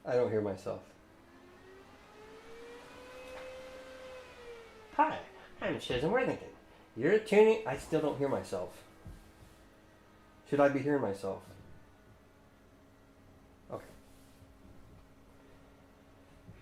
I don't hear myself. Hi, I'm Chissum Worthington. You're tuning... I still don't hear myself. Should I be hearing myself? Okay.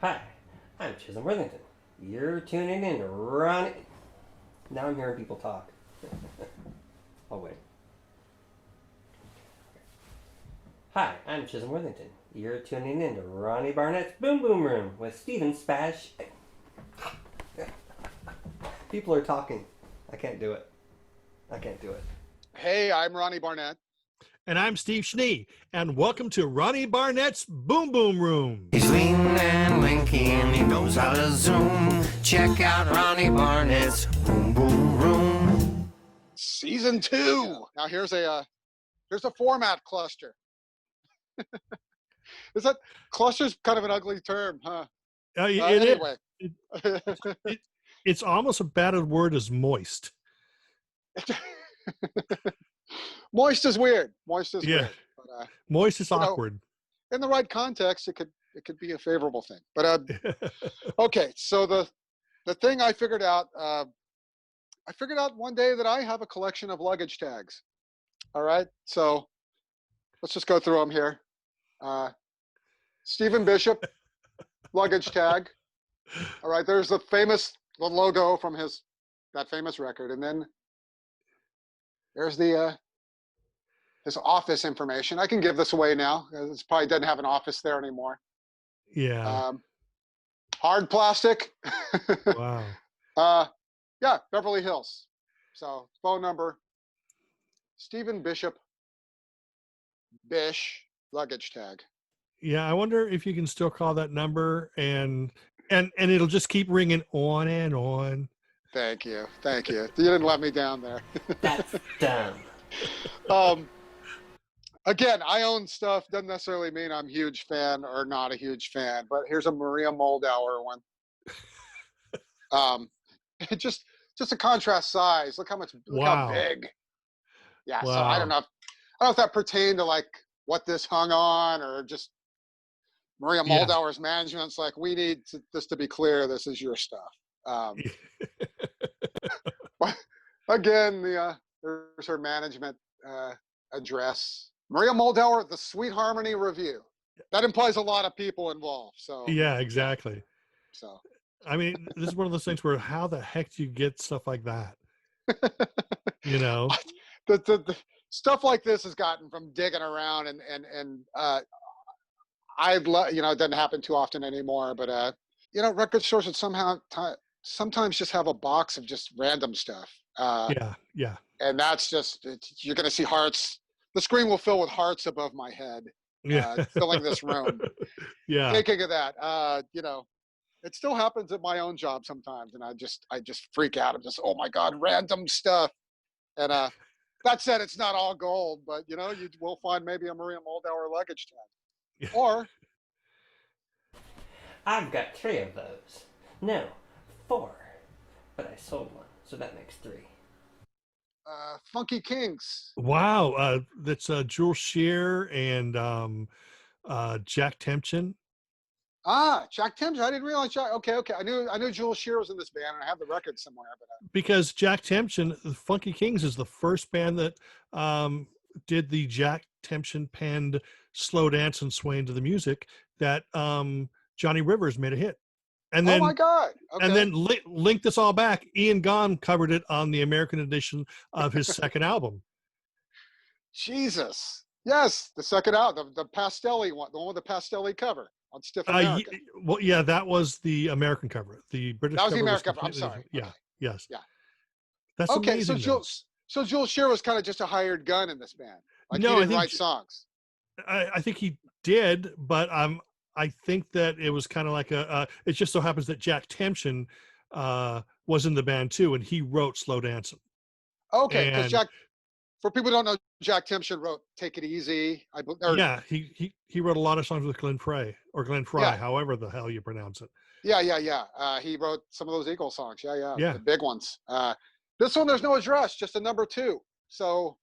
Hi, I'm Chissum Worthington. You're tuning in to Ronnie... Now I'm hearing people talk. Oh, wait. Hi, I'm Chissum Worthington. You're tuning in to Ronnie Barnett'S Boom Boom Room with Steven Spash. People are talking. I can't do it. Hey, I'm Ronnie Barnett. And I'm Steve Schnee. And welcome to Ronnie Barnett'S Boom Boom Room. He's lean and lanky and he knows how to zoom. Check out Ronnie Barnett'S Boom Boom Room. Season 2. Now here's a format cluster. Is that cluster's kind of an ugly term, huh? Anyway. It's almost as bad a word as moist. Moist is weird. Weird. But, moist is awkward. In the right context, it could be a favorable thing. But okay, so the thing I figured out one day that I have a collection of luggage tags. All right, so let's just go through them here. Stephen Bishop, luggage tag. All right, there's the logo from that famous record, and then there's his office information. I can give this away now. It probably doesn't have an office there anymore. Yeah. Hard plastic. Wow. Yeah, Beverly Hills. So phone number, Stephen Bishop, Bish, luggage tag. Yeah, I wonder if you can still call that number and it'll just keep ringing on and on. Thank you. You didn't let me down there. That's dumb. Again, I own stuff. Doesn't necessarily mean I'm a huge fan or not a huge fan. But here's a Maria Muldaur one. Just a contrast size. Look how big. Yeah. Wow. So I don't know if that pertained to like what this hung on or just Maria Muldaur's management's like, we need this to be clear. This is your stuff. But again, there's her management address. Maria Muldaur, the Sweet Harmony Review. That implies a lot of people involved. So yeah, exactly. So I mean, this is one of those things where how the heck do you get stuff like that? You know, the stuff like this has gotten from digging around and I'd love, it doesn't happen too often anymore, but record stores would sometimes just have a box of just random stuff. Yeah. And that's just, you're going to see hearts. The screen will fill with hearts above my head, filling this room. Yeah. Thinking of that, it still happens at my own job sometimes, and I just freak out. I'm just, oh my God, random stuff. And that said, it's not all gold, but you will find maybe a Maria Muldaur luggage tag. Or I've got 3 of those. No, 4. But I sold one, so that makes 3. Funky Kings. Wow. That's Jules Shear and Jack Tempchin. Jack Timms. I didn't realize Jack. Okay. I knew Jules Shear was in this band, and I have the record somewhere. But because Jack Tempchin, the Funky Kings is the first band that did the Jack Tempchin penned "Slow Dance and Sway into the Music" that Johnny Rivers made a hit. And then, oh my God! Okay. And then link this all back. Ian Gahn covered it on the American edition of his second album. Jesus. Yes, the second album, the Pastelli one, the one with the Pastelli cover. On Stiff America. That was the American cover. The British cover. That was the American cover. I'm sorry. Yeah. Okay. Yes. Yeah. That's okay. Amazing, So Jules Shear was kind of just a hired gun in this band. Like no, he didn't write songs. I think he did, but I think that it was kind of like it just so happens that Jack Tempchin was in the band too, and he wrote "Slow Dancing." Okay, because Jack. For people who don't know, Jack Tempchin wrote "Take It Easy." He wrote a lot of songs with Glenn Frey or Glenn Fry, however the hell you pronounce it. Yeah. He wrote some of those Eagles songs. Yeah. The big ones. This one, there's no address, just a number 2. So,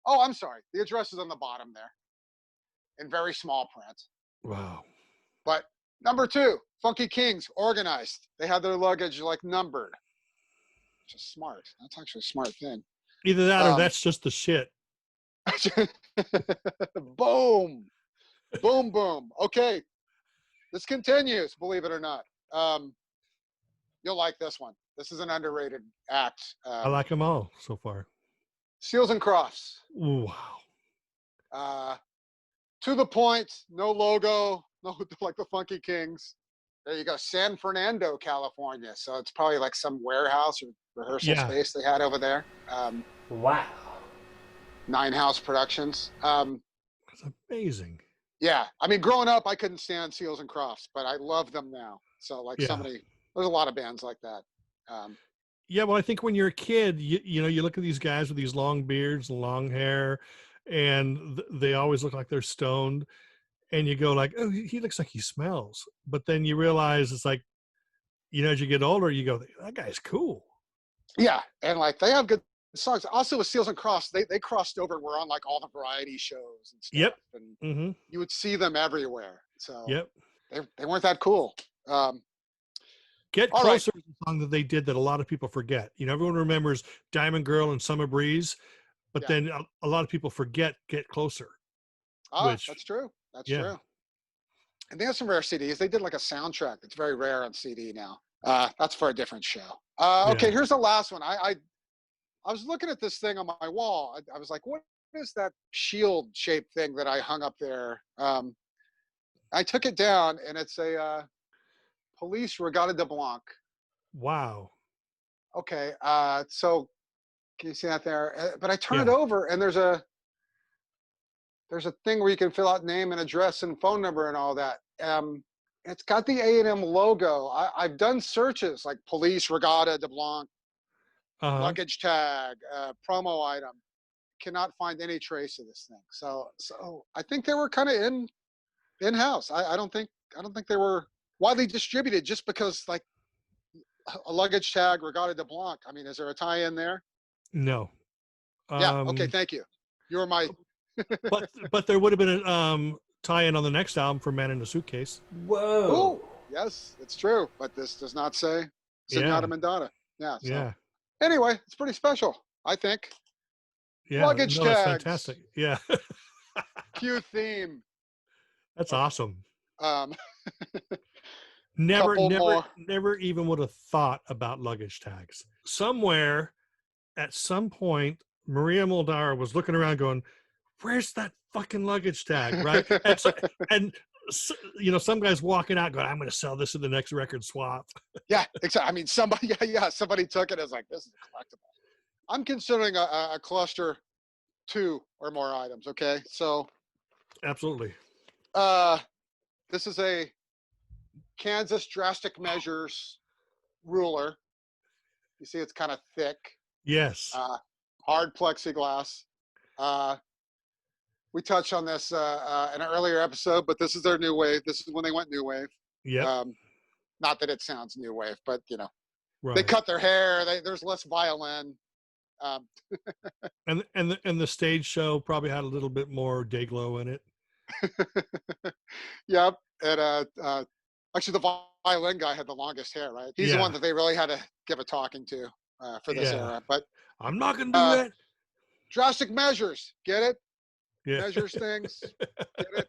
I'm sorry. The address is on the bottom there, in very small print. Wow. But number 2, Funky Kings, organized. They had their luggage like numbered. Which is smart. That's actually a smart thing. Either that or that's just the shit. Boom. Boom, boom. Okay. This continues, believe it or not. You'll like this one. This is an underrated act. I like them all so far. Seals and Crofts. Ooh, wow. To the point, no logo, no like the Funky Kings. There you go, San Fernando, California. So it's probably like some warehouse or rehearsal space they had over there. Wow. 9 House Productions. That's amazing. Yeah, I mean, growing up, I couldn't stand Seals and Crofts, but I love them now. So like there's a lot of bands like that. Yeah, well, I think when you're a kid, you know, you look at these guys with these long beards, long hair, and they always look like they're stoned. And you go like, oh, he looks like he smells. But then you realize it's like, you know, as you get older, you go, that guy's cool. Yeah, and like they have good songs. Also with Seals and Crofts, they crossed over and were on like all the variety shows and stuff. Yep. And you would see them everywhere. So yep. They weren't that cool. Get Closer is a song that they did that a lot of people forget. You know, everyone remembers Diamond Girl and Summer Breeze, but then a lot of people forget Get Closer. That's true. That's true. And they have some rare CDs. They did like a soundtrack that's very rare on CD now. That's for a different show. Okay, here's the last one. I was looking at this thing on my wall. I was like, what is that shield-shaped thing that I hung up there? I took it down, and it's a Police Regatta de Blanc. Wow. Okay, so can you see that there? But I turn it over, and there's a thing where you can fill out name and address and phone number and all that. It's got the A&M logo. I've done searches like Police Regatta de Blanc, luggage tag, promo item. Cannot find any trace of this thing. So I think they were kind of in-house. I don't think they were widely distributed just because like a luggage tag, Regatta de Blanc. I mean, is there a tie-in there? No. Yeah. Okay. Thank you. You were my. but there would have been a tie-in on the next album for Man in a Suitcase. Whoa. Ooh, yes, it's true. But this does not say Zenyatta Mandata. Yeah. So. Yeah. Anyway, it's pretty special, I think. Yeah. Luggage tags. Tags. Fantastic. Yeah. Cue theme. That's awesome. Never Never even would have thought about Luggage Tags. Somewhere, at some point, Maria Muldaur was looking around going, where's that fucking luggage tag, right? and you know, some guy's walking out going, I'm going to sell this in the next record swap. Yeah, exactly. I mean, somebody took it as like, this is a collectible. I'm considering a cluster 2 or more items, okay? So. Absolutely. This is a Kansas Drastic Measures ruler. You see it's kind of thick. Yes. Hard plexiglass. We touched on this in an earlier episode, but this is their new wave. This is when they went new wave. Yeah. Not that it sounds new wave, but you know, right. They cut their hair. There's less violin. And the stage show probably had a little bit more day glow in it. Yep. And actually, the violin guy had the longest hair, right? He's the one that they really had to give a talking to for this era. But I'm not going to do that. Drastic Measures, get it? Yeah. Measures things, get it?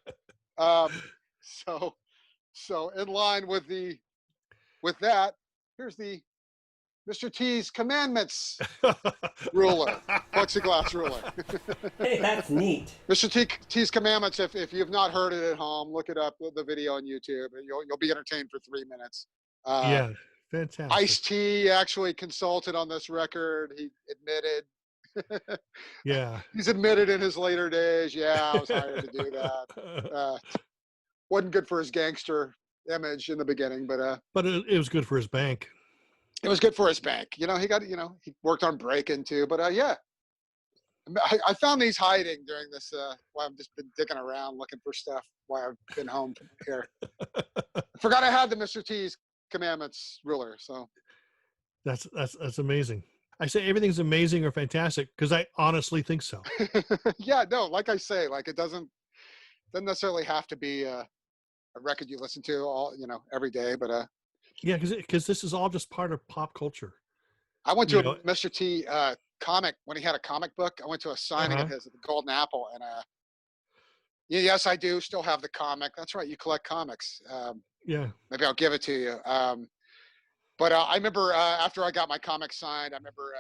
So in line with that, here's the Mr. T's Commandments ruler, plexiglass ruler. Hey, that's neat. Mr. T's Commandments. If you've not heard it at home, look it up. The video on YouTube. You'll be entertained for 3 minutes. Yeah, fantastic. Ice-T actually consulted on this record. He admitted. Yeah. He's admitted in his later days. Yeah, I was hired to do that. Wasn't good for his gangster image in the beginning, but it was good for his bank. It was good for his bank. You know, he worked on Breakin' too, but yeah. I found these hiding during this, while I've just been digging around looking for stuff while I've been home here. I forgot I had the Mr. T's Commandments ruler, so. That's amazing. I say everything's amazing or fantastic because I honestly think so. Yeah, no, like I say, like it doesn't necessarily have to be a a record you listen to all, every day. But Yeah, because this is all just part of pop culture. I went to You a know- Mr. T comic when he had a comic book. I went to a signing of his at the Golden Apple, and yes, I do still have the comic. That's right, you collect comics. Yeah. Maybe I'll give it to you. But I remember after I got my comic signed, I remember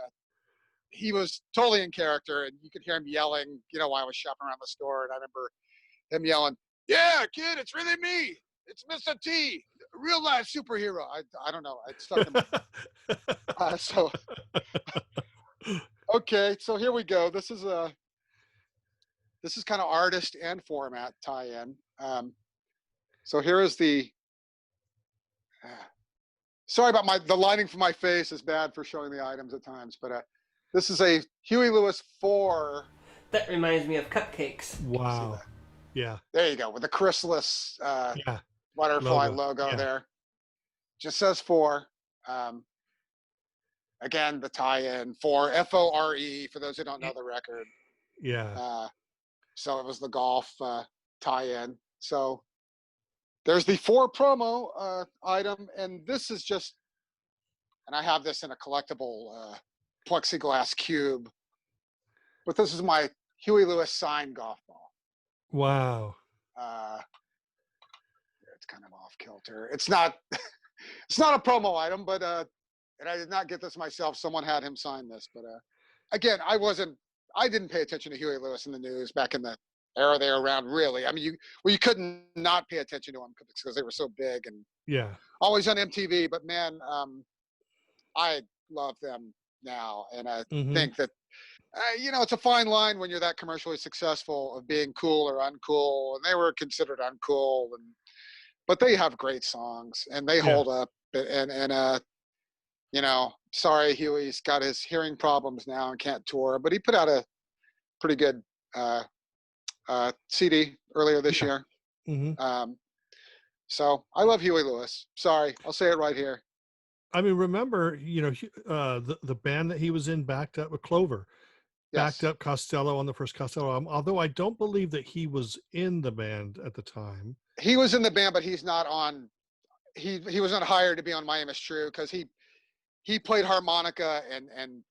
he was totally in character, and you could hear him yelling, while I was shopping around the store. And I remember him yelling, "Yeah, kid, it's really me. It's Mr. T, real life superhero." I don't know. It stuck in my so okay, so here we go. This is kind of artist and format tie-in. So here is the. Sorry about the lighting for my face is bad for showing the items at times, but this is a Huey Lewis 4. That reminds me of cupcakes. Wow. Yeah. There you go, with the chrysalis butterfly logo there. Just says 4. Again, the tie-in for FORE for those who don't know the record. Yeah. So it was the golf tie-in. So there's the 4 promo item, and this is just, and I have this in a collectible plexiglass cube, but this is my Huey Lewis signed golf ball. Wow. It's kind of off kilter. It's not a promo item, but and I did not get this myself. Someone had him sign this, but again, I didn't pay attention to Huey Lewis in the news back in the era they were around, really. I mean, you couldn't not pay attention to them because they were so big and always on MTV. But man, I love them now, and I think that it's a fine line when you're that commercially successful of being cool or uncool, and they were considered uncool, but they have great songs and they hold up. And sorry, Huey's got his hearing problems now and can't tour, but he put out a pretty good CD earlier this year. So I love Huey Lewis. Sorry, I'll say it right here. I mean, remember, the band that he was in backed up with Clover, backed up Costello on the first Costello album, although I don't believe that he was in the band at the time. He was in the band, but he's not on. He wasn't hired to be on Miami Is True because he played harmonica and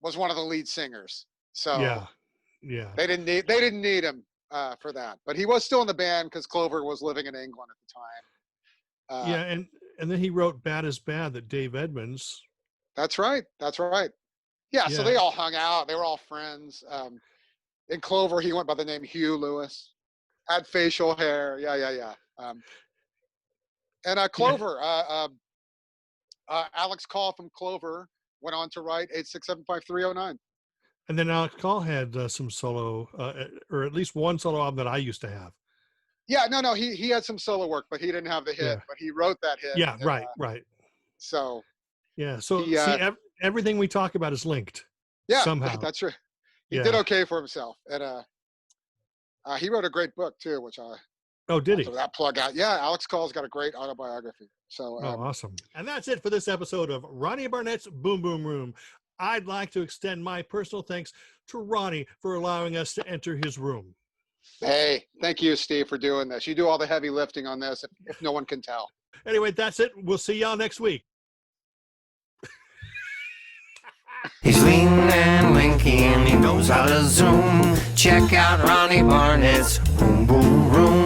was one of the lead singers. So yeah, they didn't need him for that, but he was still in the band because Clover was living in England at the time. And then he wrote "Bad Is Bad" that Dave Edmunds. That's right. Yeah, so they all hung out. They were all friends. In Clover, he went by the name Hugh Lewis. Had facial hair. Yeah. And Clover, Alex Call from Clover went on to write 8675309. And then Alex Call had some solo, or at least one solo album that I used to have. Yeah, no, he had some solo work, but he didn't have the hit. But he wrote that hit. Yeah, right. So. Yeah, so everything we talk about is linked. Yeah, somehow. That's right. He did okay for himself, and he wrote a great book too, which I. Oh, did he? That plug out. Yeah, Alex Call's got a great autobiography. So. Awesome. And that's it for this episode of Ronnie Barnett's Boom Boom Room. I'd like to extend my personal thanks to Ronnie for allowing us to enter his room. Hey, thank you, Steve, for doing this. You do all the heavy lifting on this, if no one can tell. Anyway, that's it. We'll see y'all next week. He's lean and lanky and he knows how to zoom. Check out Ronnie Barnett's Boom Boom Room.